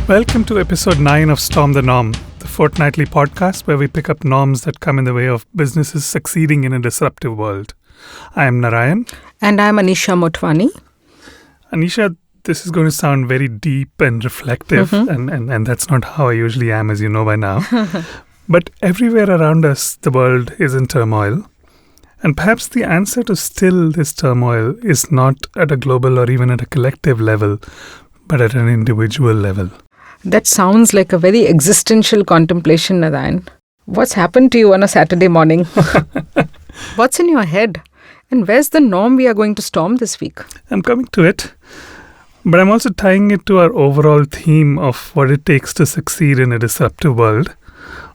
Welcome to episode 9 of Storm the Norm, the fortnightly podcast where we pick up norms that come in the way of businesses succeeding in a disruptive world. I am Narayan. And I'm Anisha Motwani. Anisha, this is going to sound very deep and reflective, and that's not how I usually am, as you know by now. But everywhere around us, the world is in turmoil. And perhaps the answer to still this turmoil is not at a global or even at a collective level, but at an individual level. That sounds like a very existential contemplation, Narayan. What's happened to you on a Saturday morning? What's in your head? And where's the norm we are going to storm this week? I'm coming to it, but I'm also tying it to our overall theme of what it takes to succeed in a disruptive world.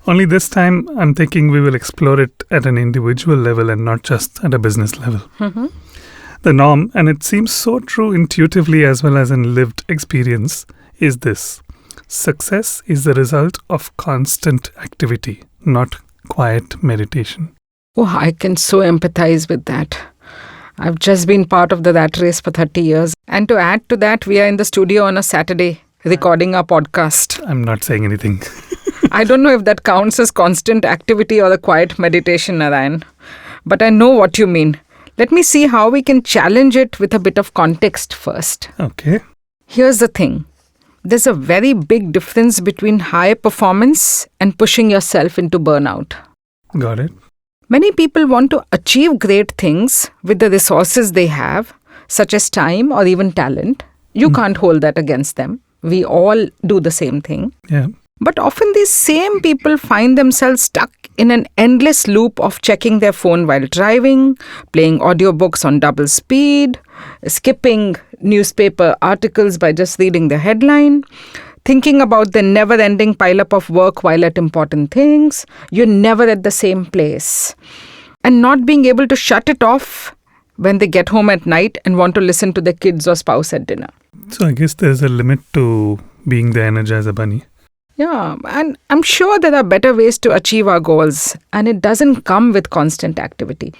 Only this time, I'm thinking we will explore it at an individual level and not just at a business level. The norm, and it seems so true intuitively as well as in lived experience, is this. Success is the result of constant activity, not quiet meditation. Oh, I can so empathize with that. I've just been part of the rat race for 30 years. And to add to that, we are in the studio on a Saturday recording our podcast. I'm not saying anything. I don't know if that counts as constant activity or a quiet meditation, Narayan. But I know what you mean. Let me see how we can challenge it with a bit of context first. Okay. Here's the thing. There's a very big difference between high performance and pushing yourself into burnout. Got it. Many people want to achieve great things with the resources they have, such as time or even talent. You can't hold that against them. We all do the same thing. Yeah. But often these same people find themselves stuck in an endless loop of checking their phone while driving, playing audiobooks on double speed, skipping newspaper articles by just reading the headline, thinking about the never-ending pileup of work while at important things. You're never at the same place. And not being able to shut it off when they get home at night and want to listen to their kids or spouse at dinner. So I guess there's a limit to being the Energizer Bunny. Yeah, and I'm sure there are better ways to achieve our goals, and it doesn't come with constant activity.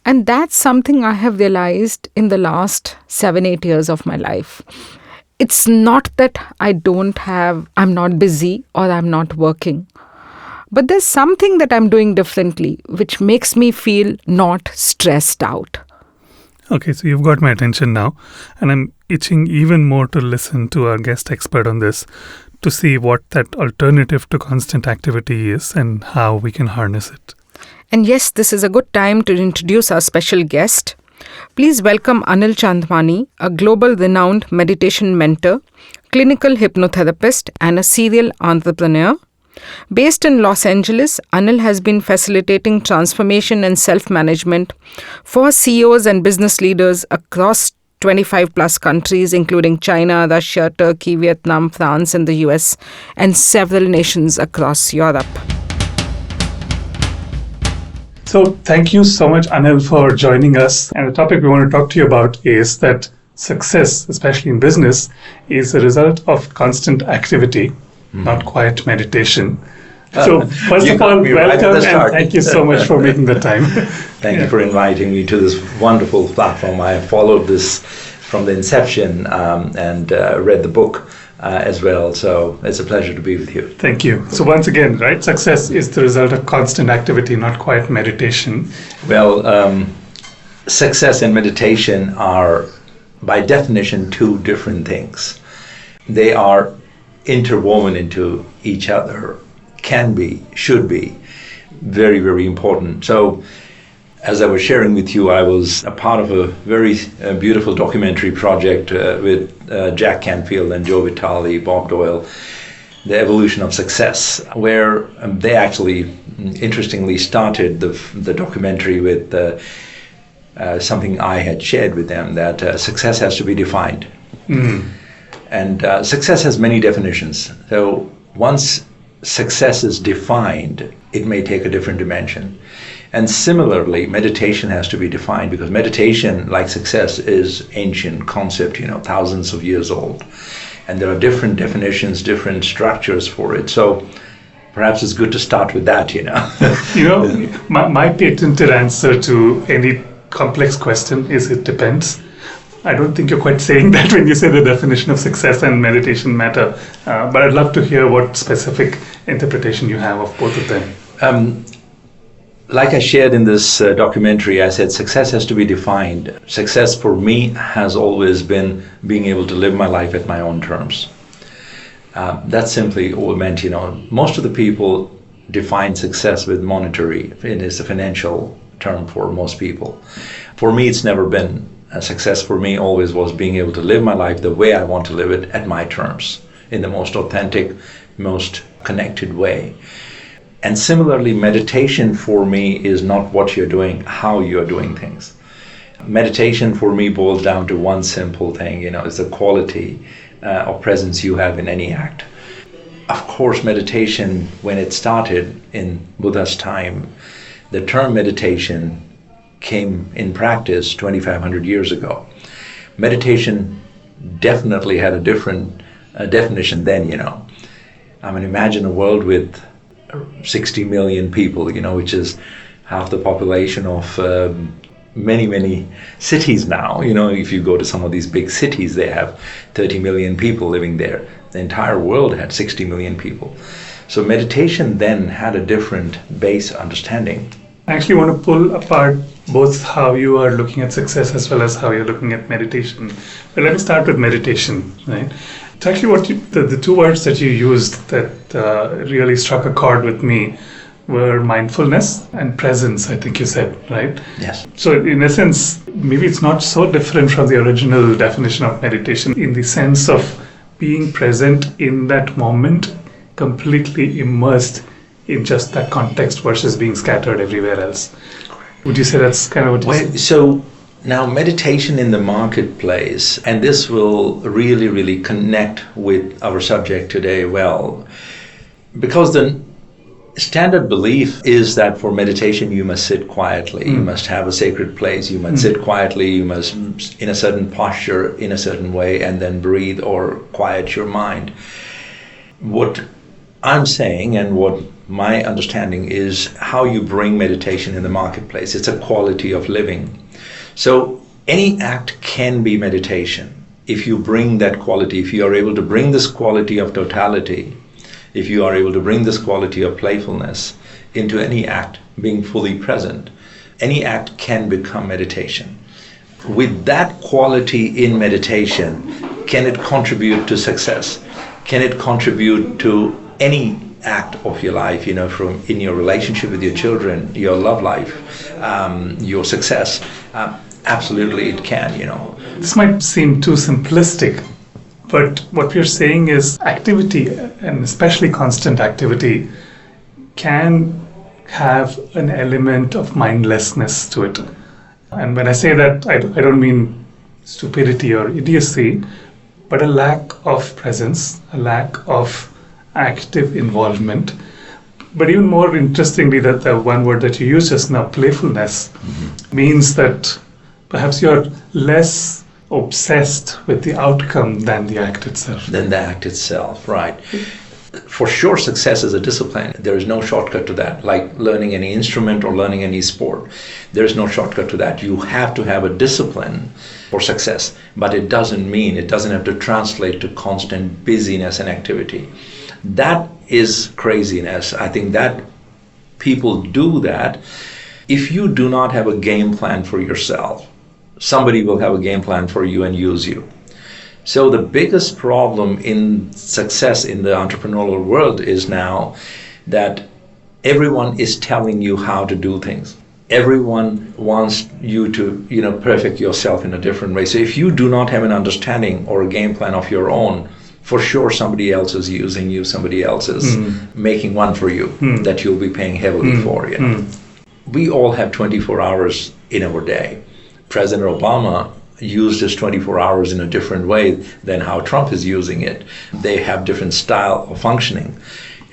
And that's something I have realized in the last 7-8 years of my life. It's not that I'm not busy or I'm not working, but there's something that I'm doing differently, which makes me feel not stressed out. Okay, so you've got my attention now, and I'm itching even more to listen to our guest expert on this, to see what that alternative to constant activity is and how we can harness it. And yes, this is a good time to introduce our special guest. Please welcome Anil Chandwani, a global renowned meditation mentor, clinical hypnotherapist, and a serial entrepreneur. Based in Los Angeles, Anil has been facilitating transformation and self-management for CEOs and business leaders across 25 plus countries, including China, Russia, Turkey, Vietnam, France, and the US, and several nations across Europe. So thank you so much, Anil, for joining us. And the topic we want to talk to you about is that success, especially in business, is a result of constant activity, not quiet meditation. So first of all, welcome and thank you so much for making the time. Thank you for inviting me to this wonderful platform. I have followed this from the inception and read the book as well. So it's a pleasure to be with you. Thank you. So once again, right, success is the result of constant activity, not quiet meditation. Well, success and meditation are, by definition, two different things. They are interwoven into each other. Can be, should be, very, very important. So, as I was sharing with you, I was a part of a very beautiful documentary project with Jack Canfield and Joe Vitale, Bob Doyle, The Evolution of Success, where they actually, interestingly, started the documentary with something I had shared with them, that success has to be defined. And success has many definitions. So, once success is defined, it may take a different dimension. And similarly, meditation has to be defined, because meditation, like success, is ancient concept, thousands of years old. And there are different definitions, different structures for it. So perhaps it's good to start with that, My patented answer to any complex question is it depends. I don't think you're quite saying that when you say the definition of success and meditation matter, but I'd love to hear what specific interpretation you have of both of them. Like I shared in this documentary, I said success has to be defined. Success for me has always been being able to live my life at my own terms. That simply all meant, most of the people define success with monetary. It is a financial term for most people. For me, it's never been. Success for me always was being able to live my life the way I want to live it at my terms, in the most authentic, most connected way. And similarly, meditation for me is not what you're doing, how you're doing things. Meditation for me boils down to one simple thing, it's the quality of presence you have in any act. Of course, meditation, when it started in Buddha's time, the term meditation came in practice 2,500 years ago. Meditation definitely had a different definition then, imagine a world with 60 million people, which is half the population of many, many cities now. If you go to some of these big cities, they have 30 million people living there. The entire world had 60 million people. So meditation then had a different base understanding. I actually want to pull apart both how you are looking at success as well as how you're looking at meditation. But let me start with meditation, right? It's actually what the two words that you used that really struck a chord with me were mindfulness and presence, I think you said, right? Yes. So in essence, maybe it's not so different from the original definition of meditation in the sense of being present in that moment, completely immersed in just that context versus being scattered everywhere else. Would you say that's kind of what you said? So now meditation in the marketplace, and this will really, really connect with our subject today well, because the standard belief is that for meditation you must sit quietly, you must have a sacred place, you must sit quietly, you must in a certain posture, in a certain way, and then breathe or quiet your mind. What I'm saying and what my understanding is how you bring meditation in the marketplace. It's a quality of living. So any act can be meditation if you bring that quality, if you are able to bring this quality of totality, if you are able to bring this quality of playfulness into any act, being fully present, any act can become meditation. With that quality in meditation, can it contribute to success? Can it contribute to any act of your life, from in your relationship with your children, your love life, your success? Absolutely it can, This might seem too simplistic, but what we're saying is activity, and especially constant activity, can have an element of mindlessness to it. And when I say that, I don't mean stupidity or idiocy, but a lack of presence, a lack of active involvement. But even more interestingly, that the one word that you used just now, playfulness, means that perhaps you're less obsessed with the outcome than the act itself. Than the act itself, right. For sure, success is a discipline. There is no shortcut to that. Like learning any instrument or learning any sport, there is no shortcut to that. You have to have a discipline for success, but it doesn't have to translate to constant busyness and activity. That is craziness. I think that people do that. If you do not have a game plan for yourself, somebody will have a game plan for you and use you. So the biggest problem in success in the entrepreneurial world is now that everyone is telling you how to do things. Everyone wants you to, perfect yourself in a different way. So if you do not have an understanding or a game plan of your own, for sure somebody else is using you, somebody else is making one for you that you'll be paying heavily for. We all have 24 hours in our day. President Obama used his 24 hours in a different way than how Trump is using it. They have different style of functioning.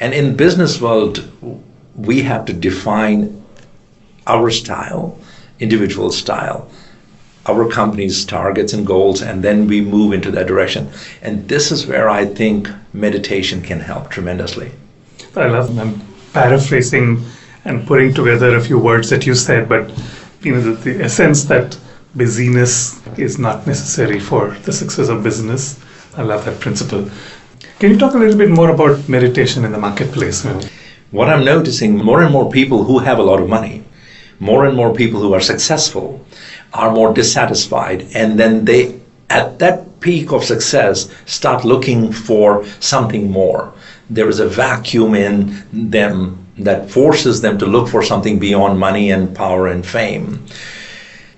And in business world, we have to define our style, individual style, our company's targets and goals, and then we move into that direction. And this is where I think meditation can help tremendously. I'm paraphrasing and putting together a few words that you said, but the essence that busyness is not necessary for the success of business. I love that principle. Can you talk a little bit more about meditation in the marketplace? What I'm noticing, more and more people who have a lot of money, more and more people who are successful are more dissatisfied, and then they, at that peak of success, start looking for something more. There is a vacuum in them that forces them to look for something beyond money and power and fame.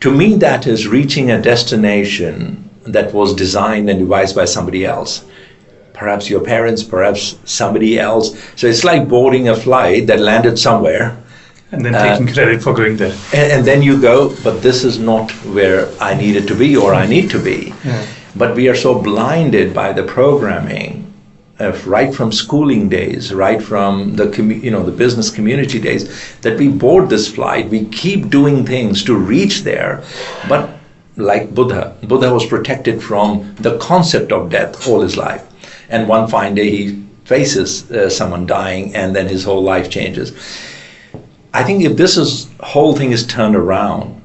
To me, that is reaching a destination that was designed and devised by somebody else. Perhaps your parents, perhaps somebody else. So it's like boarding a flight that landed somewhere. And then taking credit for going there. And then you go, but this is not where I needed to be or I need to be. Yeah. But we are so blinded by the programming right from schooling days, right from the the business community days, that we board this flight, we keep doing things to reach there. But like Buddha was protected from the concept of death all his life. And one fine day he faces someone dying, and then his whole life changes. I think if this whole thing is turned around,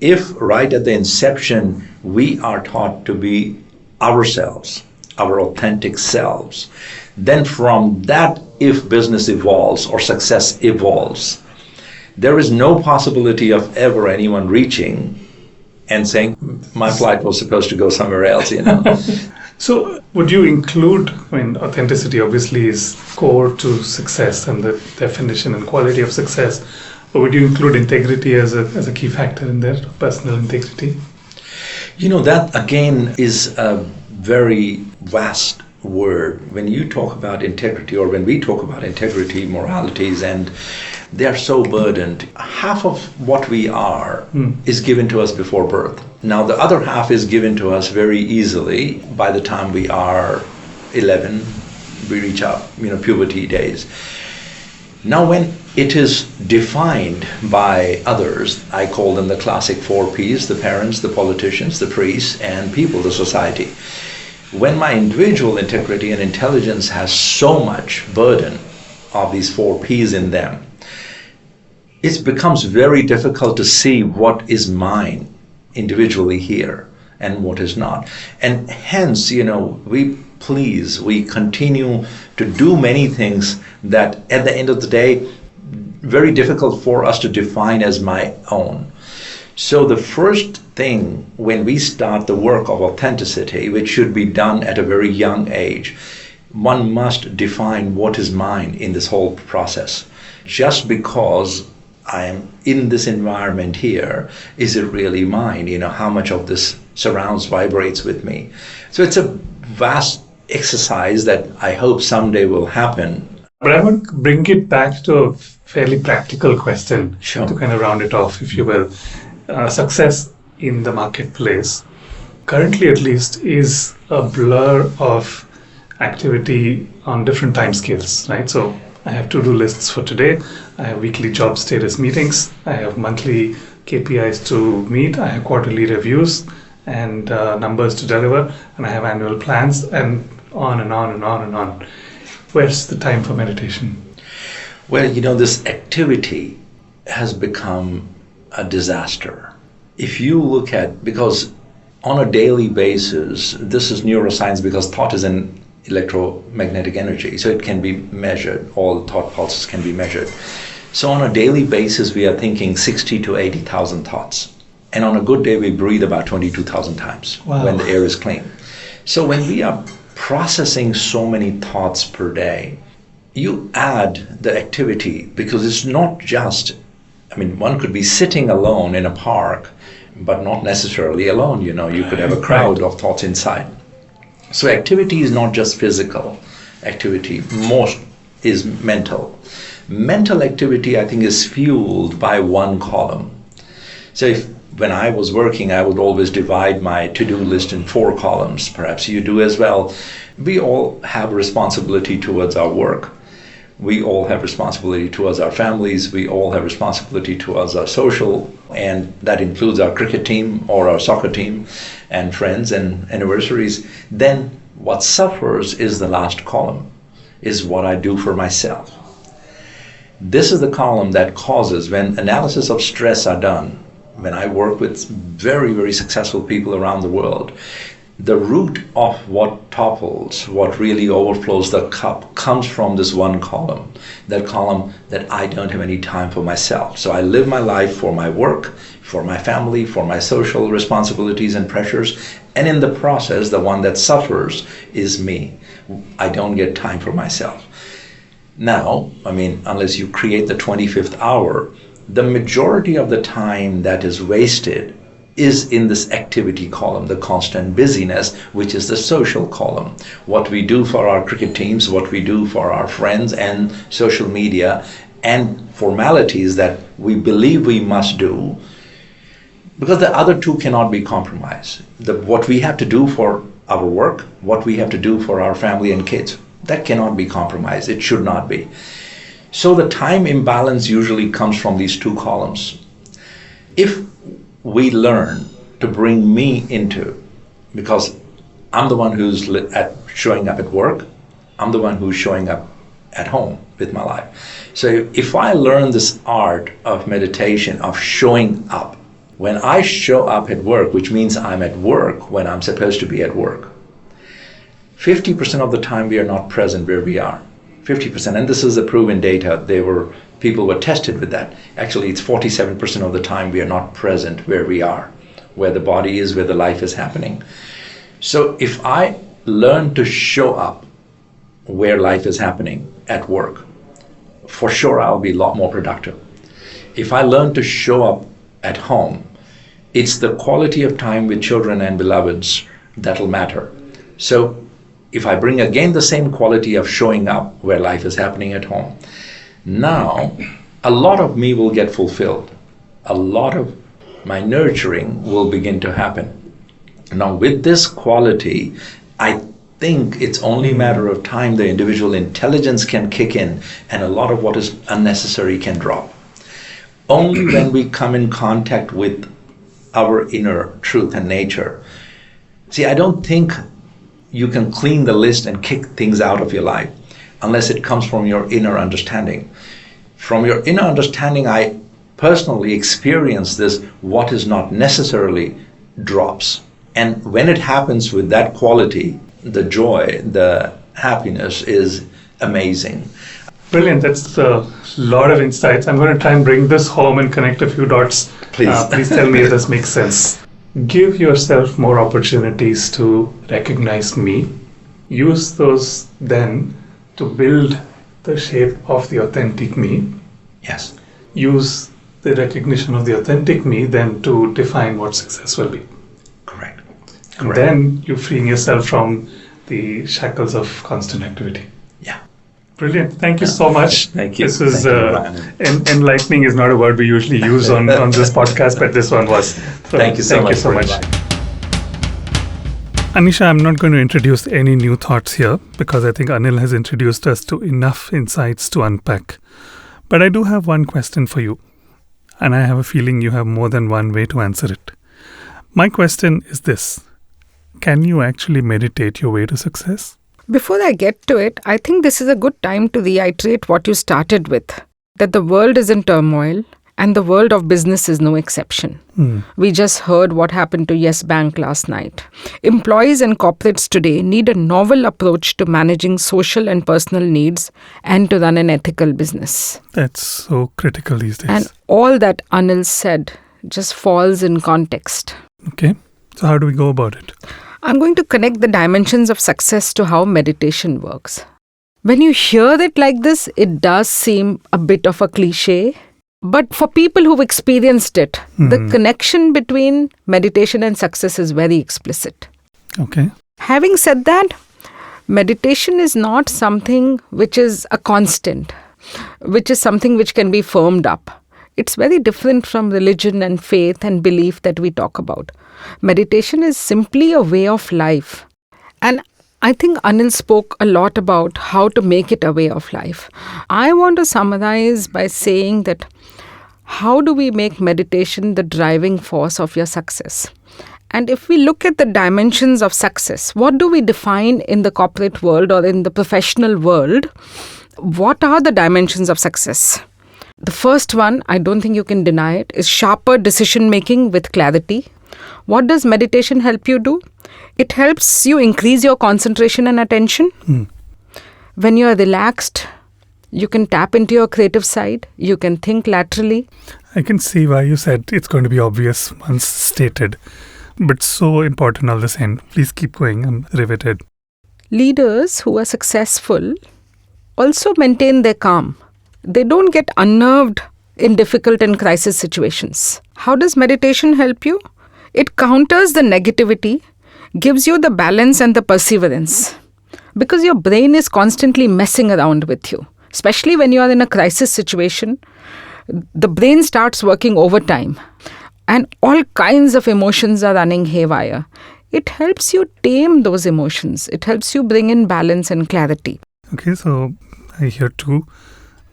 if right at the inception we are taught to be ourselves, our authentic selves, then from that, if business evolves or success evolves, there is no possibility of ever anyone reaching and saying, my flight was supposed to go somewhere else, So would you include, authenticity obviously is core to success and the definition and quality of success, but would you include integrity as a key factor in there, personal integrity? That again is a very vast word. When you talk about integrity, or when we talk about integrity, moralities, and they're so burdened. Half of what we are is given to us before birth. Now the other half is given to us very easily by the time we are 11, we reach our puberty days. Now when it is defined by others, I call them the classic 4 Ps, the parents, the politicians, the priests, and people, the society. When my individual integrity and intelligence has so much burden of these 4 Ps in them, it becomes very difficult to see what is mine individually here and what is not. And hence, we continue to do many things that at the end of the day, very difficult for us to define as my own. So the first thing when we start the work of authenticity, which should be done at a very young age, one must define what is mine in this whole process. Just because I am in this environment here, is it really mine? How much of this surrounds, vibrates with me? So it's a vast exercise that I hope someday will happen. But I would bring it back to a fairly practical question. Sure. To kind of round it off, if you will. Success in the marketplace, currently at least, is a blur of activity on different time scales, right? So I have to-do lists for today, I have weekly job status meetings, I have monthly KPIs to meet, I have quarterly reviews and numbers to deliver, and I have annual plans, and on and on and on and on. Where's the time for meditation? Well, this activity has become a disaster. If you look at, because on a daily basis, this is neuroscience because thought is an electromagnetic energy, so it can be measured. All thought pulses can be measured. So on a daily basis, we are thinking 60 to 80,000 thoughts. And on a good day, we breathe about 22,000 times. Wow. When the air is clean. So when we are processing so many thoughts per day, you add the activity, because it's not just, one could be sitting alone in a park, but not necessarily alone. You could have a crowd of thoughts inside. So activity is not just physical activity, most is mental. Mental activity, I think, is fueled by one column. So when I was working, I would always divide my to-do list in 4 columns. Perhaps you do as well. We all have responsibility towards our work. We all have responsibility towards our families. We all have responsibility towards our social, and that includes our cricket team or our soccer team and friends and anniversaries. Then what suffers is the last column, is what I do for myself. This is the column that causes, when analysis of stress are done, when I work with very, very successful people around the world, the root of what topples, what really overflows the cup, comes from this one column. That column that I don't have any time for myself. So I live my life for my work, for my family, for my social responsibilities and pressures, and in the process, the one that suffers is me. I don't get time for myself. Now, unless you create the 25th hour, the majority of the time that is wasted is in this activity column, the constant busyness, which is the social column. What we do for our cricket teams, what we do for our friends and social media, and formalities that we believe we must do, because the other two cannot be compromised. What we have to do for our work, what we have to do for our family and kids, that cannot be compromised. It should not be. So the time imbalance usually comes from these two columns. If we learn to bring me into, because I'm the one who's showing up at work, I'm the one who's showing up at home with my life. So if I learn this art of meditation, of showing up, when I show up at work, which means I'm at work when I'm supposed to be at work, 50% of the time we are not present where we are. 50%, and this is a proven data. People were tested with that. Actually, it's 47% of the time we are not present where we are, where the body is, where the life is happening. So if I learn to show up where life is happening at work, for sure I'll be a lot more productive. If I learn to show up at home, it's the quality of time with children and beloveds that'll matter. So if I bring again the same quality of showing up where life is happening at home, now a lot of me will get fulfilled. A lot of my nurturing will begin to happen. Now with this quality, I think it's only a matter of time the individual intelligence can kick in and a lot of what is unnecessary can drop. Only when we come in contact with our inner truth and nature. See, I don't think you can clean the list and kick things out of your life unless it comes from your inner understanding. From your inner understanding, I personally experience this, what is not necessarily drops. And when it happens with that quality, the joy, the happiness is amazing. Brilliant. That's a lot of insights. I'm going to try and bring this home and connect a few dots. Please. Please tell me if this makes sense. Give yourself more opportunities to recognize me. Use those then to build the shape of the authentic me. Yes. Use the recognition of the authentic me then to define what success will be. Correct. And then you're freeing yourself from the shackles of constant activity. Yeah. Brilliant. Thank you so much. Thank you. This is Enlightening is not a word we usually use on this podcast, but this one was. So thank you so much. Anisha, I'm not going to introduce any new thoughts here because I think Anil has introduced us to enough insights to unpack. But I do have one question for you, and I have a feeling you have more than one way to answer it. My question is this: can you actually meditate your way to success? Before I get to it, I think this is a good time to reiterate what you started with, that the world is in turmoil and the world of business is no exception. We just heard what happened to Yes Bank last night. Employees and corporates today need a novel approach to managing social and personal needs and to run an ethical business. That's so critical these days. And all that Anil said just falls in context. Okay, so how do we go about it? I'm going to connect the dimensions of success to how meditation works. When you hear it like this, it does seem a bit of a cliche. But for people who've experienced it, the connection between meditation and success is very explicit. Okay. Having said that, meditation is not something which is a constant, which is something which can be firmed up. It's very different from religion and faith and belief that we talk about. Meditation is simply a way of life. And I think Anil spoke a lot about how to make it a way of life. I want to summarize by saying that how do we make meditation the driving force of your success? And if we look at the dimensions of success, what do we define in the corporate world or in the professional world? What are the dimensions of success? The first one, I don't think you can deny it, is sharper decision making with clarity. What does meditation help you do? It helps you increase your concentration and attention. When you are relaxed, you can tap into your creative side. You can think laterally. I can see why you said it's going to be obvious once stated, but so important all the same. Please keep going. I'm riveted. Leaders who are successful also maintain their calm. They don't get unnerved in difficult and crisis situations. How does meditation help you? It counters the negativity, gives you the balance and the perseverance. Because your brain is constantly messing around with you. Especially when you are in a crisis situation, the brain starts working overtime. And all kinds of emotions are running haywire. It helps you tame those emotions. It helps you bring in balance and clarity. Okay, so I hear two.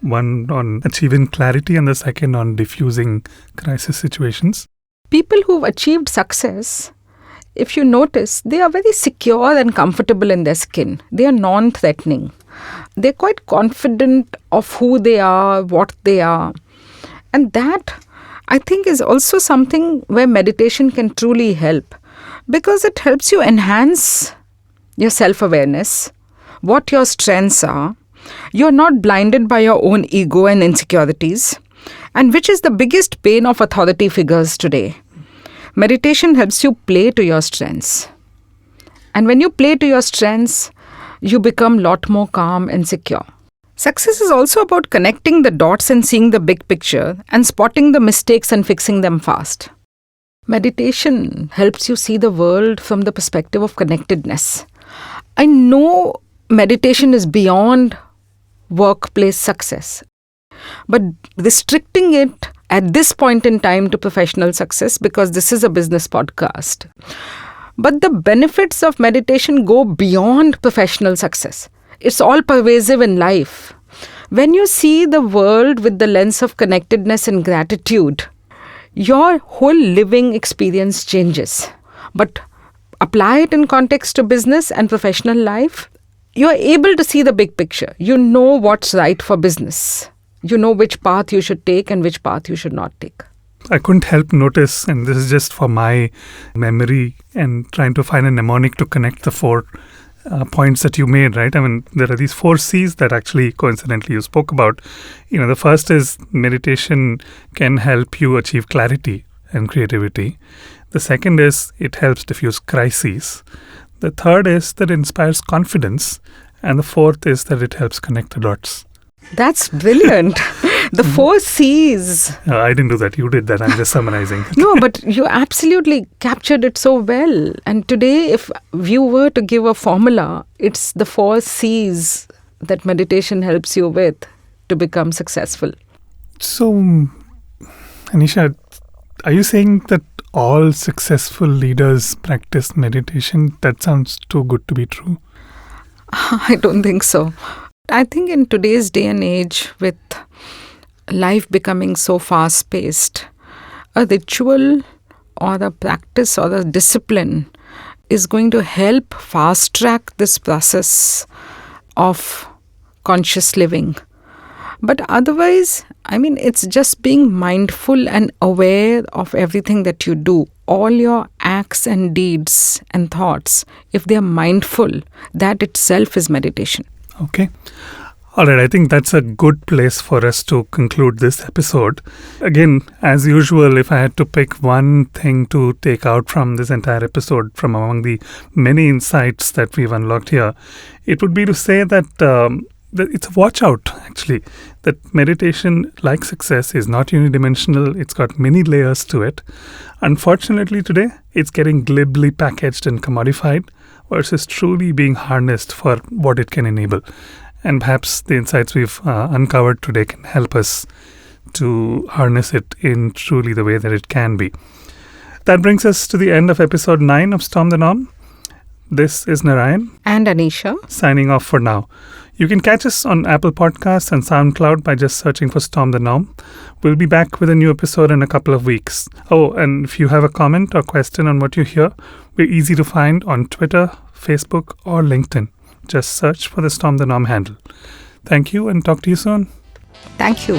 One on achieving clarity and the second on diffusing crisis situations. People who've achieved success, if you notice, they are very secure and comfortable in their skin. They are non-threatening. They're quite confident of who they are, what they are. And that, I think, is also something where meditation can truly help. Because it helps you enhance your self-awareness, what your strengths are. You're not blinded by your own ego and insecurities, and which is the biggest bane of authority figures today. Meditation helps you play to your strengths. And when you play to your strengths, you become a lot more calm and secure. Success is also about connecting the dots and seeing the big picture and spotting the mistakes and fixing them fast. Meditation helps you see the world from the perspective of connectedness. I know meditation is beyond workplace success, but restricting it at this point in time to professional success, because this is a business podcast. But the benefits of meditation go beyond professional success. It's all pervasive in life. When you see the world with the lens of connectedness and gratitude, your whole living experience changes. But apply it in context to business and professional life, you're able to see the big picture. You know what's right for business. You know which path you should take and which path you should not take. I couldn't help notice, and this is just for my memory and trying to find a mnemonic to connect the four points that you made, right? I mean, there are these 4 C's that actually coincidentally you spoke about. The first is meditation can help you achieve clarity and creativity. The second is it helps diffuse crises. The third is that it inspires confidence. And the fourth is that it helps connect the dots. That's brilliant. The 4 C's. I didn't do that. You did that. I'm just summarizing. No, but you absolutely captured it so well. And today, if you were to give a formula, it's the 4 C's that meditation helps you with to become successful. So, Anisha, are you saying that all successful leaders practice meditation? That sounds too good to be true. I don't think so. I think in today's day and age, with life becoming so fast-paced, a ritual or a practice or a discipline is going to help fast-track this process of conscious living. But otherwise, it's just being mindful and aware of everything that you do. All your acts and deeds and thoughts, if they are mindful, that itself is meditation. Okay. All right. I think that's a good place for us to conclude this episode. Again, as usual, if I had to pick one thing to take out from this entire episode, from among the many insights that we've unlocked here, it would be to say that it's a watch out, actually, that meditation, like success, is not unidimensional. It's got many layers to it. Unfortunately, today, it's getting glibly packaged and commodified versus truly being harnessed for what it can enable. And perhaps the insights we've uncovered today can help us to harness it in truly the way that it can be. That brings us to the end of episode 9 of Storm the Norm. This is Narayan. And Anisha. Signing off for now. You can catch us on Apple Podcasts and SoundCloud by just searching for Storm the Norm. We'll be back with a new episode in a couple of weeks. Oh, and if you have a comment or question on what you hear, we're easy to find on Twitter, Facebook, or LinkedIn. Just search for the Storm the Norm handle. Thank you and talk to you soon. Thank you.